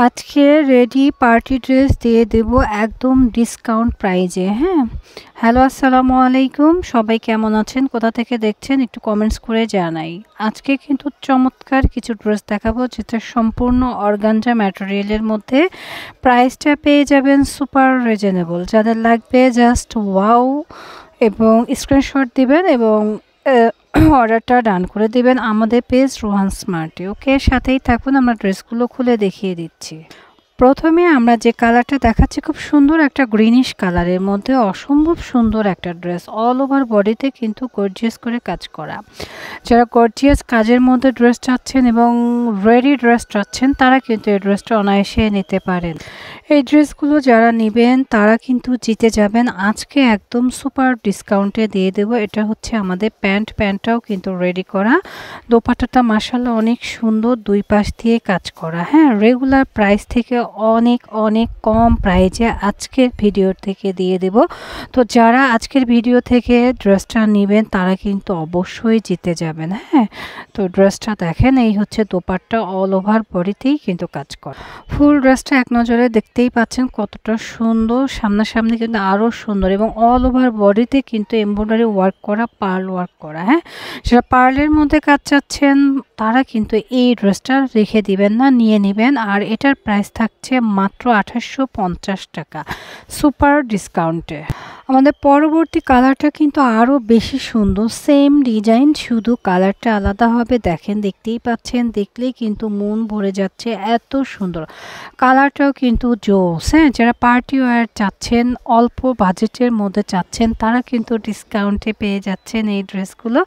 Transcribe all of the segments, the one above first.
আজকে ready party dress দিয়ে দেব একদম ডিসকাউন্ট প্রাইজে। হ্যাঁ, হ্যালো, আসসালামু আলাইকুম। সবাই কেমন আছেন, কোথা থেকে দেখছেন একটু কমেন্টস করে জানাই। আজকে কিন্তু চমৎকার কিছু ড্রেস দেখাবো যেটা সম্পূর্ণ অর্গানজা ম্যাটেরিয়ালের মধ্যে। প্রাইসটা পেয়ে যাবেন সুপার রিজনেবল। যাদের লাগবে জাস্ট ওয়াও এবং স্ক্রিনশট দিবেন এবং অর্ডারটা ডান করে দিবেন আমাদের পেজ রোহান স্মার্টে। ওকে, সাথেই থাকুন, আমরা ড্রেসগুলো খুলে দেখিয়ে দিচ্ছি। প্রথমে আমরা যে কালারটা দেখাচ্ছি খুব সুন্দর একটা গ্রিনিশ কালারের মধ্যে অসম্ভব সুন্দর একটা ড্রেস, অল ওভার বডিতে কিন্তু গর্জিয়াস করে কাজ করা। যারা গর্জিয়াস কাজের মধ্যে ড্রেস চাচ্ছেন এবং রেডি ড্রেস চাচ্ছেন তারা কিন্তু এই ড্রেসটা অনায়াসে নিতে পারেন। এই ড্রেসগুলো যারা নেবেন তারা কিন্তু জিতে যাবেন। আজকে একদম সুপার ডিসকাউন্টে দিয়ে দেবো। এটা হচ্ছে আমাদের প্যান্টটাও কিন্তু রেডি করা। দোপাট্টাটা মাশাআল্লাহ অনেক সুন্দর, দুই পাশ দিয়ে কাজ করা। হ্যাঁ, রেগুলার প্রাইস থেকে অনেক অনেক কম প্রাইজে আজকের ভিডিও থেকে দিয়ে দেব। তো যারা আজকের ভিডিও থেকে ড্রেসটা নেবেন তারা কিন্তু অবশ্যই জিতে যাবেন। হ্যাঁ, তো ড্রেসটা দেখেন, এই হচ্ছে দোপাট্টা, অল ওভার বডিতেই কিন্তু কাজ করা। ফুল ড্রেসটা এক নজরে দেখতেই পাচ্ছেন কতটা সুন্দর, সামনাসামনি কিন্তু আরও সুন্দর এবং অল ওভার বডিতে কিন্তু এমব্রয়ডারি ওয়ার্ক করা, পার্ল ওয়ার্ক করা। হ্যাঁ, যারা পার্লের মধ্যে কাজ চাচ্ছেন তারা কিন্তু এই ড্রেসটা রেখে দিবেন না, নিয়ে নেবেন। আর এটার প্রাইস থাকছে মাত্র 2850 টাকা সুপার ডিসকাউন্টে। আমাদের পরবর্তী কালারটা কিন্তু আরও বেশি সুন্দর, সেম ডিজাইন, শুধু কালারটা আলাদা হবে। দেখেন, দেখতেই পাচ্ছেন, দেখলেই কিন্তু মন ভরে যাচ্ছে, এত সুন্দর কালারটাও কিন্তু জোস। হ্যাঁ, যারা পার্টি ওয়্যার চাচ্ছেন, অল্প বাজেটের মধ্যে চাচ্ছেন তারা কিন্তু ডিসকাউন্টে পেয়ে যাচ্ছেন এই ড্রেসগুলো।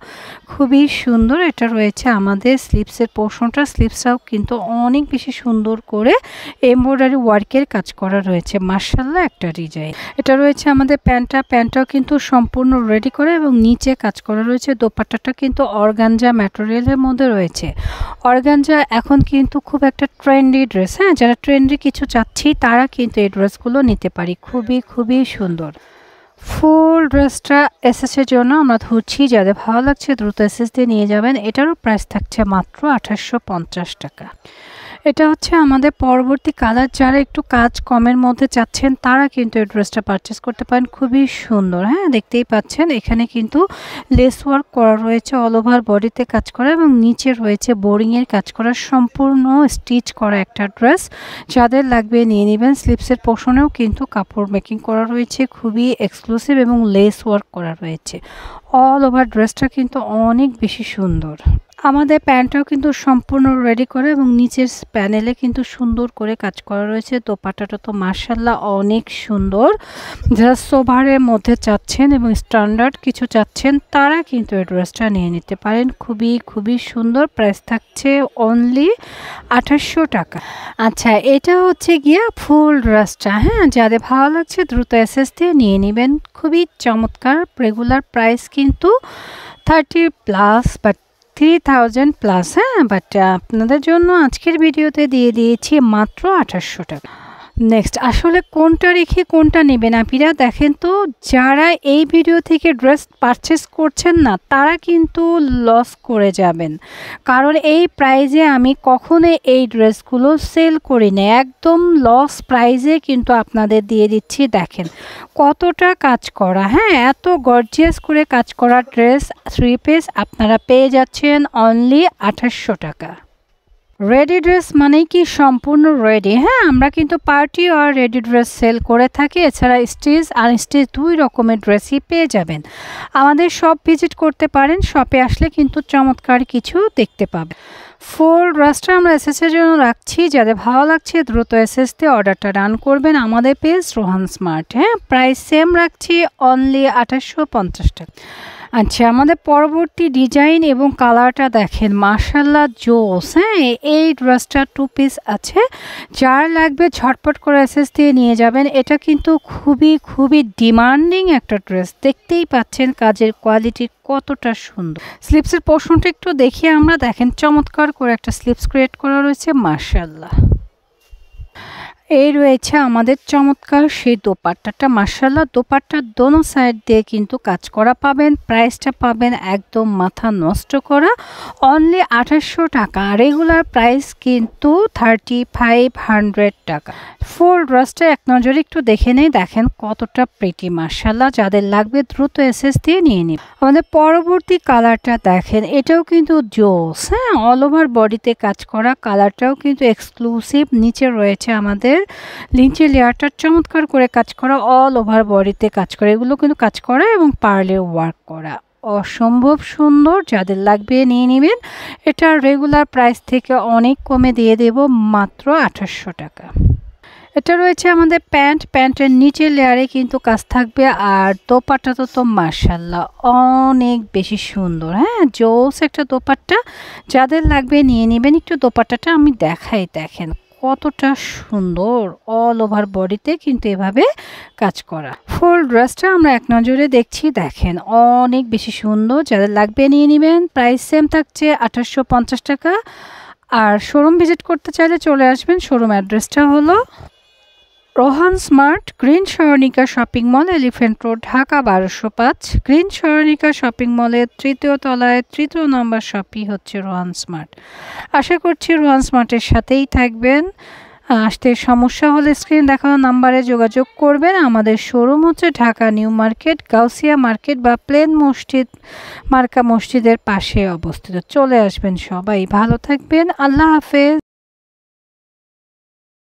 খুবই সুন্দর। এটা রয়েছে আমাদের স্লিভসের পোর্শনটা, স্লিভসটাও কিন্তু অনেক বেশি সুন্দর করে এমব্রয়ডারি ওয়ার্কের কাজ করা রয়েছে, মাশাআল্লাহ একটা ডিজাইন। এটা রয়েছে আমাদের প্যান্টটাও কিন্তু সম্পূর্ণ রেডি করে এবং নিচে কাজ করা রয়েছে। দোপাট্টাটা কিন্তু অর্গানজা ম্যাটেরিয়ালের মধ্যে রয়েছে। অর্গানজা এখন কিন্তু খুব একটা ট্রেন্ডি ড্রেস। হ্যাঁ, যারা ট্রেন্ডি কিছু চাচ্ছি তারা কিন্তু এই ড্রেসগুলো নিতে পারি। খুবই খুবই সুন্দর। ফুল ড্রেসটা এসএসের জন্য আমরা ধরছি, যাদের ভালো লাগছে দ্রুত এসএস দিয়ে নিয়ে যাবেন। এটারও প্রাইস থাকছে মাত্র 2850 টাকা। এটা হচ্ছে আমাদের পরবর্তী কালার। যারা একটু কাজ কমের মধ্যে চাচ্ছেন তারা কিন্তু এই ড্রেসটা পারচেস করতে পারেন। খুবই সুন্দর। হ্যাঁ, দেখতেই পাচ্ছেন এখানে কিন্তু লেস ওয়ার্ক করা রয়েছে, অল ওভার বডিতে কাজ করা এবং নিচে রয়েছে বোরিংয়ের কাজ করা, সম্পূর্ণ স্টিচ করা একটা ড্রেস। যাদের লাগবে নিয়ে নেবেন। স্লিভসের পোর্শনেও কিন্তু কাপড় মেকিং করা রয়েছে, খুবই এক্সক্লুসিভ এবং লেস ওয়ার্ক করা রয়েছে। অল ওভার ড্রেসটা কিন্তু অনেক বেশি সুন্দর। আমাদের প্যান্টটাও কিন্তু সম্পূর্ণ রেডি করে এবং নিচের প্যানেলে কিন্তু সুন্দর করে কাজ করা রয়েছে। দোপাট্টাটা তো মাশাআল্লাহ অনেক সুন্দর। যারা সোভারের মধ্যে চাচ্ছেন এবং স্ট্যান্ডার্ড কিছু চাচ্ছেন তারা কিন্তু এই ড্রেসটা নিয়ে নিতে পারেন। খুবই খুবই সুন্দর। প্রাইস থাকছে অনলি 2800 টাকা। আচ্ছা, এটা হচ্ছে গিয়া ফুল ড্রেসটা। হ্যাঁ, যাদের ভালো লাগছে দ্রুত এসএস দিয়ে নিয়ে নেবেন। খুবই চমৎকার। রেগুলার প্রাইস কিন্তু 30+ বাট 3000 প্লাস। হ্যাঁ, বাট আপনাদের জন্য আজকের ভিডিওতে দিয়ে দিয়েছি মাত্র 2800 টাকা। নেক্সট, আসলে কোনটা রেখে কোনটা নেবেন আপিরা দেখেন তো। যারা এই ভিডিও থেকে ড্রেস পারচেস করছেন না তারা কিন্তু লস করে যাবেন, কারণ এই প্রাইজে আমি কখনো এই ড্রেসগুলো সেল করি না। একদম লস প্রাইজে কিন্তু আপনাদের দিয়ে দিচ্ছি। দেখেন কতটা কাজ করা। হ্যাঁ, এত গর্জিয়াস করে কাজ করা ড্রেস 3 পিস আপনারা পেয়ে যাচ্ছেন অনলি 2800 টাকা। রেডি ড্রেস মানেই কি সম্পূর্ণ রেডি। হ্যাঁ, আমরা কিন্তু পার্টি আর রেডি ড্রেস সেল করে থাকি। এছাড়া স্টিচ আর স্টিচ দুই রকমের ড্রেসই পেয়ে যাবেন। আমাদের শপ ভিজিট করতে পারেন, শপে আসলে কিন্তু চমৎকার কিছু দেখতে পাবেন। ফুল ড্রেসটা আমরা এসএসের জন্য রাখছি। যাদের ভালো লাগছে দ্রুত এসএস দিয়ে অর্ডারটা ডান করবেন আমাদের পেজ রোহান স্মার্ট। হ্যাঁ, প্রাইস সেম রাখছি অনলি 2850 টাকা। আচ্ছা, আমাদের পরবর্তী ডিজাইন এবং কালারটা দেখেন, মাশাআল্লাহ জোস। হ্যাঁ, এই ড্রেসটা 2 পিস আছে। যার লাগবে ঝটপট করে এসএস দিয়ে নিয়ে যাবেন। এটা কিন্তু খুবই খুবই ডিমান্ডিং একটা ড্রেস। দেখতেই পাচ্ছেন কাজের কোয়ালিটি কতটা সুন্দর। স্লিভসের পোর্শনটা একটু দেখিয়ে আমরা, দেখেন চমৎকার করে একটা স্লিভস ক্রিয়েট করা রয়েছে, মাশাআল্লাহ। এই রয়েছে আমাদের চমৎকার সেই দোপাট্টাটা, মাশাআল্লাহ দোপাট্টার দোনো সাইড দিয়ে কিন্তু কাজ করা পাবেন। প্রাইসটা পাবেন একদম মাথা নষ্ট করা, অনলি 2800 টাকা। রেগুলার প্রাইস কিন্তু 3500 টাকা। ফুল ড্রেসটা এক নজরে একটু দেখে নেই, দেখেন কতটা প্রিটি মাশাআল্লাহ। যাদের লাগবে দ্রুত এসএস দিয়ে নিয়ে নিন। আমাদের পরবর্তী কালারটা দেখেন, এটাও কিন্তু জোস, হ্যাঁ, অল ওভার বডিতে কাজ করা। কালারটাও কিন্তু এক্সক্লুসিভ। নিচে রয়েছে আমাদের লিঞ্চের লেয়ারটা চমৎকার করে কাজ করা, অল ওভার বডিতে কাজ করা। এগুলো কিন্তু কাজ করা এবং পার্লের ওয়ার্ক করা, অসম্ভব সুন্দর। যাদের লাগবে নিয়ে নেবেন। এটা রেগুলার প্রাইস থেকে অনেক কমে দিয়ে দেব, মাত্র 2800 টাকা। এটা রয়েছে আমাদের প্যান্টের নিচের লেয়ারে কিন্তু কাজ থাকবে। আর দোপাট্টাটা তো মাশাআল্লাহ অনেক বেশি সুন্দর, হ্যাঁ, জোস একটা দোপাট্টা। যাদের লাগবে নিয়ে নেবেন। একটু দোপাট্টাটা আমি দেখাই, দেখেন কতটা সুন্দর, অল ওভার বডিতে কিন্তু এভাবে কাজ করা। ফুল ড্রেসটা আমরা এক নজরে দেখছি, দেখেন অনেক বেশি সুন্দর। যাদের লাগবে নিয়ে নেবেন। প্রাইস সেম থাকছে 2850 টাকা। আর শোরুম ভিজিট করতে চাইলে চলে আসবেন। শোরুম অ্যাড্রেসটা হলো Rohan smart, green Saranika shopping mall, elephant road, Dhaka 1205। Green Saranika shopping মলের 3য় তলায় 3য় নম্বর শপই হচ্ছে রোহান স্মার্ট। আশা করছি রোহান স্মার্টের সাথেই থাকবেন। আসতে সমস্যা হলে স্ক্রিন দেখানো নাম্বারে যোগাযোগ করবেন। আমাদের শোরুম হচ্ছে Dhaka new market, Gausia market বা প্লেন মসজিদ মার্কা মসজিদের পাশে অবস্থিত। চলে আসবেন সবাই, ভালো থাকবেন, আল্লাহ হাফেজ।